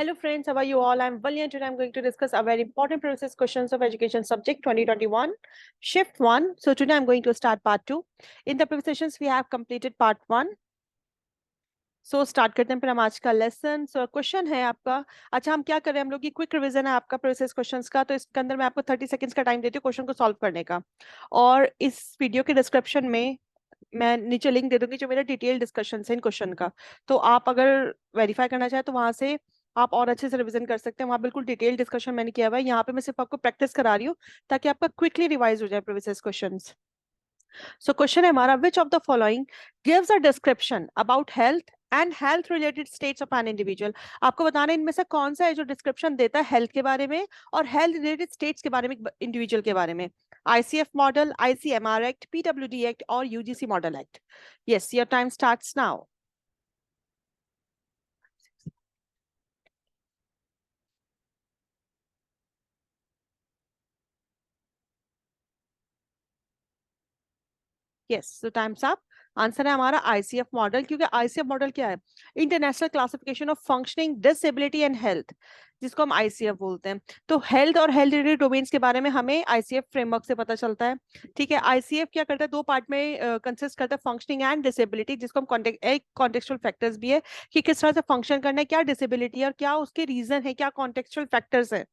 Hello friends, how are you all? I'm Valya and today I'm going to discuss a very important process questions of education subject 2021, shift 1. So today I'm going to start part 2. In the previous sessions we have completed part 1. So start करते हैं फिर हम आज का lesson. So question है आपका, अच्छा हम क्या कर रहे हैं, हम लोग की क्विक रिवीजन है आपका प्रोसेस क्वेश्चंस का. तो इसके अंदर मैं आपको 30 सेकंड्स का टाइम देती हूँ क्वेश्चन को सॉल्व करने का. और इस वीडियो के डिस्क्रिप्शन में मैं नीचे लिंक दे दूंगी जो मेरा डिटेल डिस्कशन है इन क्वेश्चन का. तो आप अगर वेरीफाई करना चाहे तो वहां से आप और अच्छे से रिवीजन कर सकते हैं. वहां बिल्कुल डिटेल डिस्कशन मैंने किया हुआ है. यहाँ पे मैं सिर्फ आपको प्रैक्टिस करा रही हूँ ताकि आपका क्विकली रिवाइज हो जाए प्रीवियस क्वेश्चंस. सो क्वेश्चन है हमारा, which of the following gives a description about health and health related states of an individual. आपको बताना है इनमें से कौन सा है जो डिस्क्रिप्शन देता है हेल्थ के बारे में और हेल्थ रिलेटेड स्टेट्स के बारे में इंडिविजुअल के बारे में. ICF model, ICMR act, PWD act और UGC model act. Yes, your time starts now. Yes, so time's up. Answer है हमारा ICF मॉडल, क्योंकि ICF मॉडल क्या है, international classification of functioning disability and health, जिसको हम ICF बोलते हैं. तो हेल्थ और हेल्थ रिलेटेड डोमेन्स के बारे में हमें ICF फ्रेमवर्क से पता चलता है. ठीक है, ICF क्या करता है, दो पार्ट में कंसिस्ट करता है, फंक्शनिंग एंड डिसेबिलिटी, जिसको हम एक कॉन्टेक्चुअल फैक्टर्स भी है कि किस तरह से फंक्शन करना है, क्या डिसेबिलिटी है और क्या उसके रीजन है, क्या कॉन्टेक्चुअल फैक्टर्स है.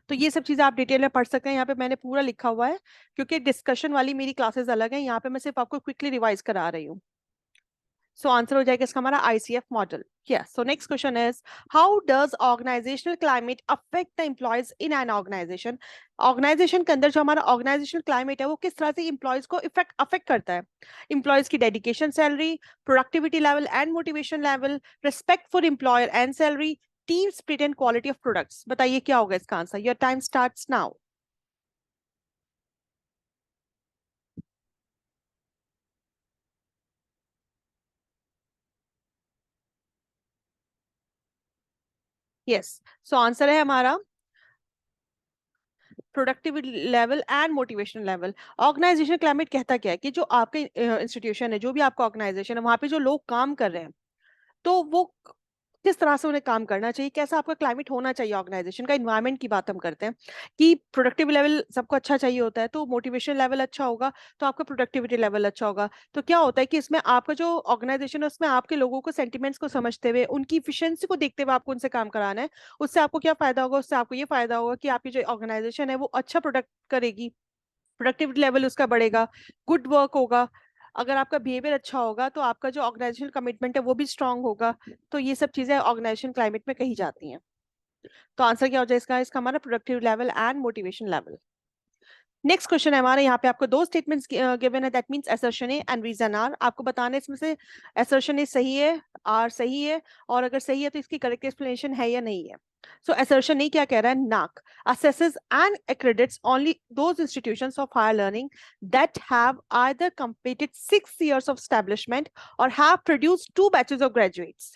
तो ये सब चीजें आप डिटेल में पढ़ सकते हैं. यहाँ पे मैंने पूरा लिखा हुआ है क्योंकि डिस्कशन वाली मेरी क्लासेस अलग हैं. यहाँ पे मैं सिर्फ आपको क्विकली रिवाइज करा रही हूँ. सो आंसर हो जाएगा इसका हमारा ICF model. Yes. So next question is, how does organizational climate affect the employees in an organization? Organization के अंदर जो हमारा organizational climate है वो किस तरह से employees को affect करता है. Employees की dedication, salary, productivity level and motivation level, respect for employer and salary, team spirit and quality of products. बताइए क्या होगा इसका answer. Your time starts now. Yes. So answer है हमारा productivity level and motivation level. Organisation climate कहता क्या है कि जो आपके इंस्टीट्यूशन है, जो भी आपका ऑर्गेनाइजेशन है, वहां पे जो लोग काम कर रहे हैं तो वो किस तरह से उन्हें काम करना चाहिए, कैसा आपका क्लाइमेट होना चाहिए. ऑर्गेनाइजेशन का इन्वायरमेंट की बात हम करते हैं कि प्रोडक्टिव लेवल सबको अच्छा चाहिए होता है, तो मोटिवेशन लेवल अच्छा होगा तो आपका प्रोडक्टिविटी लेवल अच्छा होगा. तो क्या होता है कि इसमें आपका जो ऑर्गेनाइजेशन है उसमें आपके लोगों को सेंटिमेंट्स को समझते हुए उनकी इफिशियंसी को देखते हुए आपको उनसे काम कराना है. उससे आपको क्या फायदा होगा, उससे आपको ये फायदा होगा कि आपकी जो ऑर्गेनाइजेशन है वो अच्छा प्रोडक्ट करेगी, प्रोडक्टिविटी लेवल उसका बढ़ेगा, गुड वर्क होगा. अगर आपका बिहेवियर अच्छा होगा तो आपका जो ऑर्गेनाइजेशन कमिटमेंट है वो भी स्ट्रांग होगा. तो ये सब चीजें ऑर्गेनाइजेशन क्लाइमेट में कही जाती हैं. तो आंसर क्या हो जाए इसका, इसका हमारा productive level and motivation level. Next question है हमारे, यहाँ पे आपको दो स्टेटमेंट्स गिवन है, that means assertion A and reason R. आपको बताना है इसमें से असर्शन ए सही है, आर सही है, और अगर सही है तो इसकी करेक्ट एक्सप्लेनेशन है या नहीं है. सो असर्शन ए क्या कह रहा है, नाक assesses and accredits only those institutions of higher learning that have either completed 6 years of establishment or have produced 2 batches of graduates.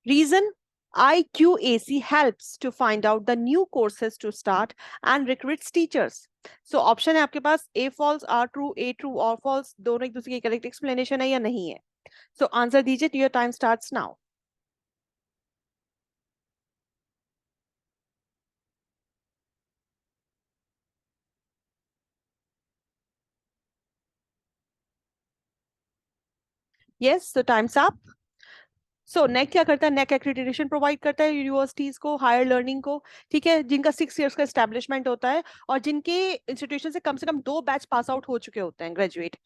Reason, IQAC helps to find out the new courses to start and recruits teachers. So option है आपके पास A false, R true, A true और false, दोनों एक दूसरे की correct explanation है या नहीं है. सो आंसर दीजिए. Your time starts now. Yes, so time's up. So नेक क्या करता है, नेक एक्रेडिटेशन प्रोवाइड करता है यूनिवर्सिटीज को, हायर लर्निंग को. ठीक है, जिनका 6 years का एस्टेब्लिशमेंट होता है और जिनके इंस्टीट्यूशन से कम 2 बैच पास आउट हो चुके होते हैं, ग्रेजुएट.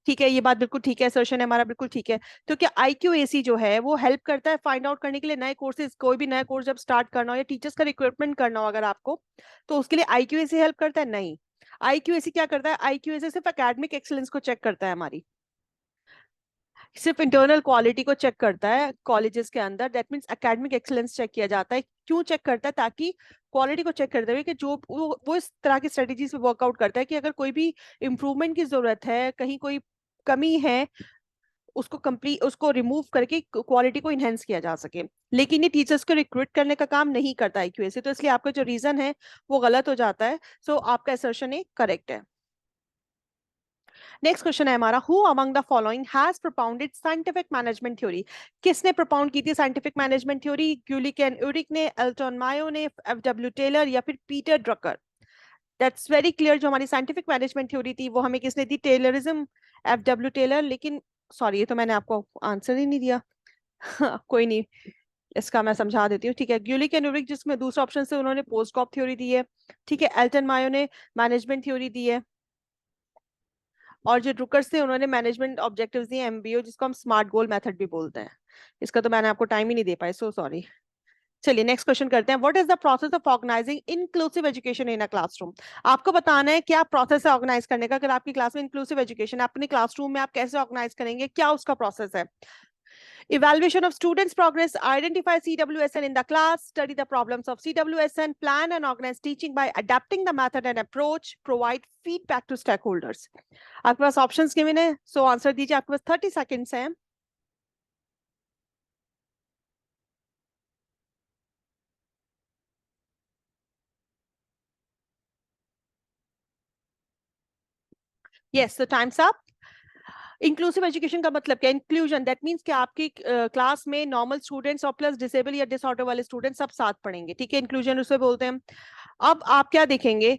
ठीक है, ये बात बिल्कुल ठीक है, असर्शन है हमारा बिल्कुल ठीक है. तो क्या IQAC जो है वो हेल्प करता है फाइंड आउट करने के लिए नए कोर्सेज, कोई भी नया कोर्स जब स्टार्ट करना हो या टीचर्स का रिक्रूटमेंट करना हो अगर आपको, तो उसके लिए IQAC हेल्प करता है? नहीं. IQAC क्या करता है, IQAC सिर्फ एकेडमिक एक्सेलेंस को चेक करता है हमारी, सिर्फ इंटरनल क्वालिटी को चेक करता है कॉलेजेस के अंदर. That means academic excellence check किया जाता है. क्यों चेक करता है, ताकि क्वालिटी को चेक करते हुए कि जो वो इस तरह की स्ट्रेटेजीज पे वर्कआउट करता है कि अगर कोई भी इंप्रूवमेंट की जरूरत है, कहीं कोई कमी है, उसको कंप्लीट उसको रिमूव करके क्वालिटी को इनहेंस किया जा सके. लेकिन ये टीचर्स को रिक्रूट करने का काम नहीं करता IQAC, तो इसलिए आपका जो रीजन है वो गलत हो जाता है. सो आपका असर्शन करेक्ट है. नेक्स्ट क्वेश्चन है हमारा, who among the following has propounded scientific management theory? किसने प्रोपाउंड की थी scientific management theory? Gulick and Urwick ने, एल्टन मायो ने, एफ.डब्ल्यू. टेलर या फिर Peter Drucker? That's very clear, जो हमारी साइंटिफिक मैनेजमेंट थ्योरी थी वो हमें किसने दी? Taylorism, F W. टेलर। लेकिन सॉरी, ये तो मैंने आपको आंसर ही नहीं दिया। कोई नहीं, इसका मैं समझा देती हूँ। ठीक है, ग्यूलिक एंड यूरिक जिसमें दूसरा ऑप्शन से उन्होंने पोस्ट कॉप थ्योरी दी है। ठीक है, एल्टन मायो ने मैनेजमेंट थ्योरी दी है, और जो ड्रुकर्स थे उन्होंने मैनेजमेंट ऑब्जेक्टिव्स दिए, एमबीओ, जिसको हम स्मार्ट गोल मेथड भी बोलते हैं। इसका तो मैंने आपको टाइम ही नहीं दे पाया, सो सॉरी। चलिए नेक्स्ट क्वेश्चन करते हैं, what is the process of organising inclusive education in a classroom? आपको बताना है क्या प्रोसेस है ऑर्गेनाइज करने का। अगर आपकी क्लास में इंक्लूसिव एजुकेशन है, अपने क्लासरूम में आप कैसे ऑर्गेनाइज करेंगे, क्या उसका प्रोसेस है? Evaluation of students' progress, identify CWSN in the class, study the problems of CWSN, plan and organize teaching by adapting the method and approach, provide feedback to stakeholders. आपके पास options given है, so answer दीजिए, आपके पास 30 seconds हैं। Yes, so time's up. Inclusive education का मतलब क्या? Inclusion, that means कि आपकी क्लास में नॉर्मल स्टूडेंट्स और प्लस डिसेबल या डिसऑर्डर वाले स्टूडेंट्स सब साथ पढ़ेंगे। ठीक है, इंक्लूजन उसे बोलते हैं। अब आप क्या देखेंगे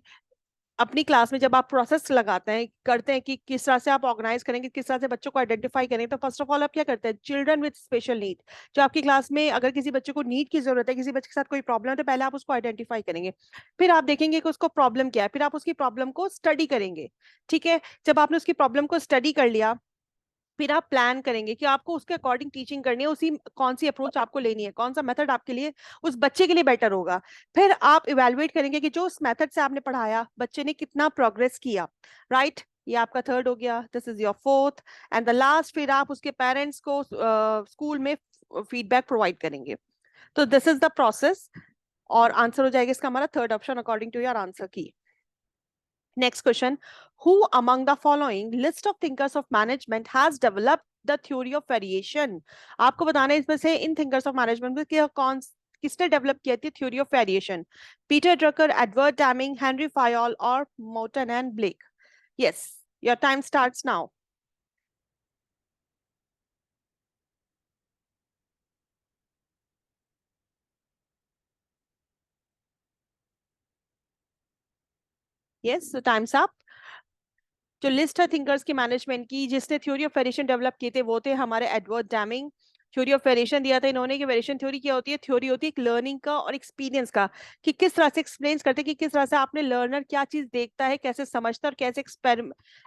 अपनी क्लास में, जब आप प्रोसेस लगाते हैं, करते हैं कि किस तरह से आप ऑर्गेनाइज करेंगे, किस तरह से बच्चों को आइडेंटिफाई करेंगे, तो फर्स्ट ऑफ ऑल आप क्या करते हैं? चिल्ड्रन विद स्पेशल नीड, जो आपकी क्लास में अगर किसी बच्चे को नीड की जरूरत है, किसी बच्चे के साथ कोई प्रॉब्लम है, तो पहले आप उसको आइडेंटिफाई करेंगे। फिर आप देखेंगे कि उसको प्रॉब्लम क्या है, फिर आप उसकी प्रॉब्लम को स्टडी करेंगे। ठीक है, जब आपने उसकी प्रॉब्लम को स्टडी कर लिया, फिर आप प्लान करेंगे कि आपको उसके अकॉर्डिंग टीचिंग करनी है, उसी कौन सी अप्रोच आपको लेनी है, कौन सा मेथड आपके लिए, उस बच्चे के लिए बेटर होगा। फिर आप इवेलुएट करेंगे कि जो उस मेथड से आपने पढ़ाया, बच्चे ने कितना प्रोग्रेस किया। राइट, ये आपका थर्ड हो गया, this is your fourth and the last. फिर आप उसके पेरेंट्स को स्कूल में फीडबैक प्रोवाइड करेंगे। तो दिस इज द प्रोसेस, और आंसर हो जाएगा इसका हमारा third option according to your answer की। Next question. Who among the following list of thinkers of management has developed the theory of variation? आपको बताना है इसमें से इन thinkers of management में कौन किसने डेवलप किया थी theory of variation? Peter Drucker, Edward Deming, Henry Fayol और Morton and Blake? Yes, your time starts now. Yes, so time's up. जो लिस्ट है थिंकर्स की मैनेजमेंट की, जिसने थ्योरी ऑफ वेरिएशन डेवलप किए थे, वो थे हमारे Edward damming. Theory of variation दिया था इन्होंने कि वेरिएशन थ्योरी क्या होती है? थ्योरी होती है एक लर्निंग का और एक्सपीरियंस का, कि किस तरह से एक्सप्लेन करते हैं कि किस तरह से आपने लर्नर क्या चीज देखता है, कैसे समझता है और कैसे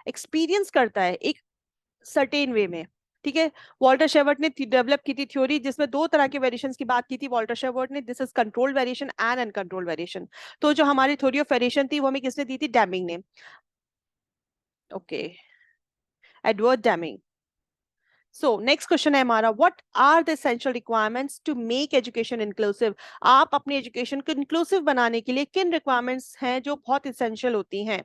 एक्सपीरियंस करता है एक सर्टेन वे में। ठीक है, वॉल्टर शेवर्ट ने डेवलप की थी थ्योरी, जिसमें दो तरह के वेरिएशंस की बात की थी वॉल्टर शेवर्ट ने, this is controlled variation and uncontrolled variation. तो जो हमारी थ्योरी ऑफ वेरिएशन थी वो हमें किसने दी थी? डैमिंग ने। Okay, Edward Deming. So next question है हमारा, what are the essential requirements to make education inclusive? आप अपनी एजुकेशन को इंक्लूसिव बनाने के लिए किन रिक्वायरमेंट्स हैं जो बहुत इसेंशियल होती हैं?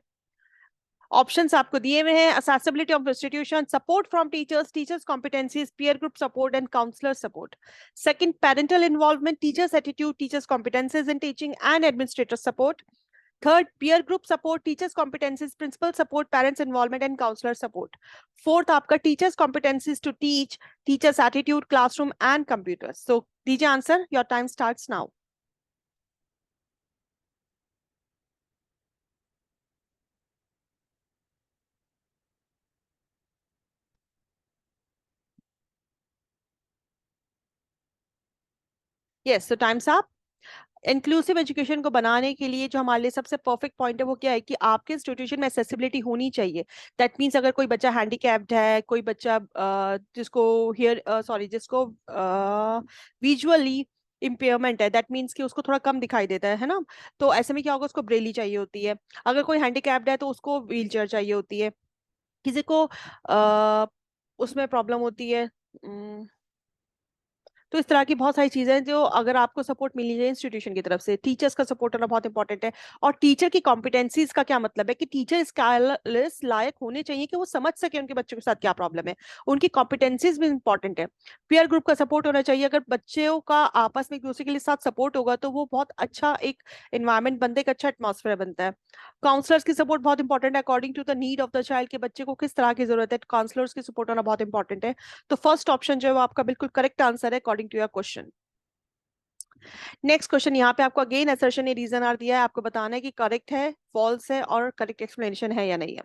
ऑप्शंस आपको दिए हुए हैं, accessibility of institution, support from teachers, teachers competencies, peer group support and counselor support. Second, parental involvement, teachers attitude, teachers competencies in teaching and administrator support. Third, peer group support, teachers competencies, principal support, parents involvement and counselor support. Fourth, आपका teachers competencies to teach, teachers attitude, classroom and computers. So दीजिए answer, your time starts now. Yes, so time's up. Inclusive education को बनाने के लिए जो हमारे लिए सबसे परफेक्ट पॉइंट है वो क्या है कि आपके इंस्टीट्यूशन में एक्सेसिबिलिटी होनी चाहिए। दैट मीन्स अगर कोई बच्चा हैंडीकैप्ड है, कोई बच्चा जिसको हियर सॉरी जिसको विजुअली इम्पेयरमेंट है, दैट मीन्स कि उसको थोड़ा कम दिखाई देता है ना, तो ऐसे में क्या होगा, उसको ब्रेली चाहिए होती है। अगर कोई हैंडीकैप्ड है तो उसको व्हील चेयर चाहिए होती है। किसी को उसमें प्रॉब्लम होती है, तो इस तरह की बहुत सारी चीजें हैं जो अगर आपको सपोर्ट मिली जाए इंस्टीट्यूशन की तरफ से, टीचर्स का सपोर्ट होना बहुत इंपॉर्टेंट है। और टीचर की कॉम्पिटेंसीज का क्या मतलब है कि टीचर इस लायक होने चाहिए कि वो समझ सके उनके बच्चों के साथ क्या प्रॉब्लम है, उनकी कॉम्पिटेंसीज भी इंपॉर्टेंट है। पीयर ग्रुप का सपोर्ट होना चाहिए, अगर बच्चों का आपस में एक दूसरे के लिए साथ सपोर्ट होगा तो वो बहुत अच्छा एक इन्वायरमेंट बनता है, एक अच्छा एटमॉस्फेयर बनता है। काउंसलर्स की सपोर्ट बहुत इंपॉर्टेंट है, according to the need of the child, के बच्चे को किस तरह की जरूरत है, काउंसलर्स की सपोर्ट होना बहुत इंपॉर्टेंट है। तो फर्स्ट ऑप्शन जो है वो आपका बिल्कुल करेक्ट आंसर है according to your question. Next question, यहाँ पे आपको अगेन असर्शन ये रीजन आर दिया है, आपको बताना है कि करेक्ट है, फॉल्स है और करेक्ट एक्सप्लेनेशन है या नहीं है।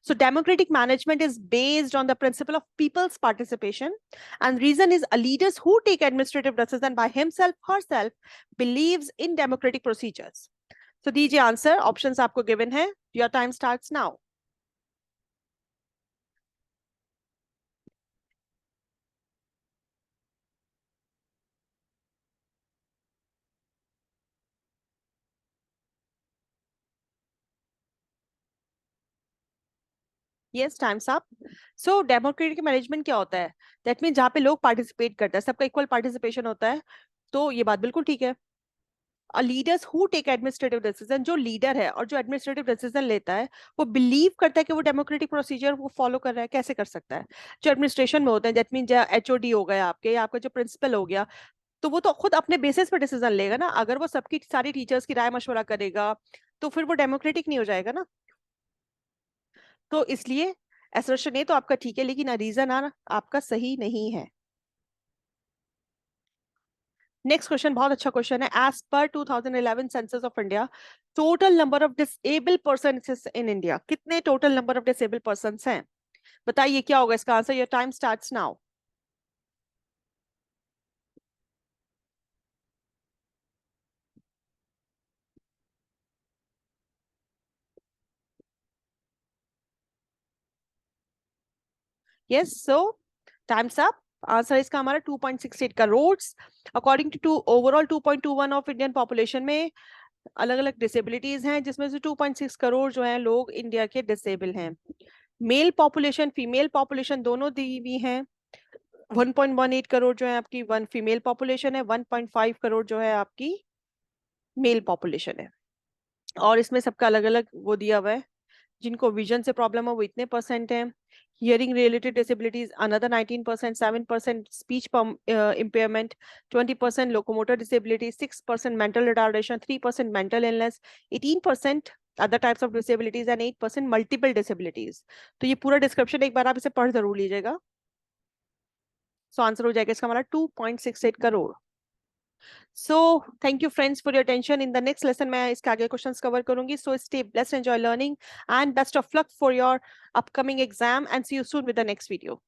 So democratic management is based on the principle of people's participation and reason is a leaders who take administrative decision by himself herself believes in democratic procedures. तो दीजिए answer, options आपको given है, your time starts now. Yes, time's up. So democratic management क्या होता है? That mean जहाँ पे लोग पार्टिसिपेट करते हैं, सबका इक्वल पार्टिसिपेशन होता है। तो ये बात बिल्कुल ठीक है। Leaders who take administrative decision, जो लीडर है और जो एडमिनिस्ट्रेटिव डिसीजन लेता है वो बिलीव करता है कि वो डेमोक्रेटिक प्रोसीजर वो फॉलो कर रहा है। कैसे कर सकता है? जो एडमिनिस्ट्रेशन में होते हैं, दैट मीन एचओडी हो गया आपके, या आपका जो प्रिंसिपल हो गया, तो वो तो खुद अपने बेसिस पर डिसीजन लेगा ना। अगर वो सबकी सारी टीचर्स की राय मशवरा करेगा तो फिर वो डेमोक्रेटिक नहीं हो जाएगा ना। तो इसलिए एसर्शन ए तो आपका ठीक है, लेकिन रीजन आर आपका सही नहीं है। नेक्स्ट क्वेश्चन बहुत अच्छा क्वेश्चन है। As per 2011 census of India, total number of disable person in India, कितने total number of disable person हैं? बताइए क्या होगा इसका answer, your time starts now. Yes, so time's up. Answer इसका हमारा 2.68 crore. According to overall 2.21 of Indian population में अलग अलग डिसेबिलिटीज हैं, जिसमें से 2.6 करोड़ जो हैं लोग इंडिया के डिसेबल हैं। मेल पॉपुलेशन फीमेल पॉपुलेशन दोनों दी हुई हैं। 1.18 करोड़ जो है आपकी वन फीमेल पॉपुलेशन है, 1.5 करोड़ जो है आपकी मेल पॉपुलेशन है। और इसमें सबका अलग अलग वो दिया हुआ है। जिनको विजन से प्रॉब्लम है वो इतने परसेंट है, hearing related disabilities another 19%, 7% speech impairment, 20% locomotor disability, 6% mental retardation, 3% mental illness, 18% other types of disabilities and 8% multiple disabilities. तो ये पूरा डिस्क्रिप्शन एक बार आप इसे पढ़ जरूर लीजिएगा। सो आंसर हो जाएगा इसका हमारा 2.68 crore. So thank you friends for your attention. In the next lesson मैं इसके आगे क्वेश्चंस कवर करूंगी। So stay blessed, enjoy learning and best of luck for your upcoming exam and see you soon with the next video.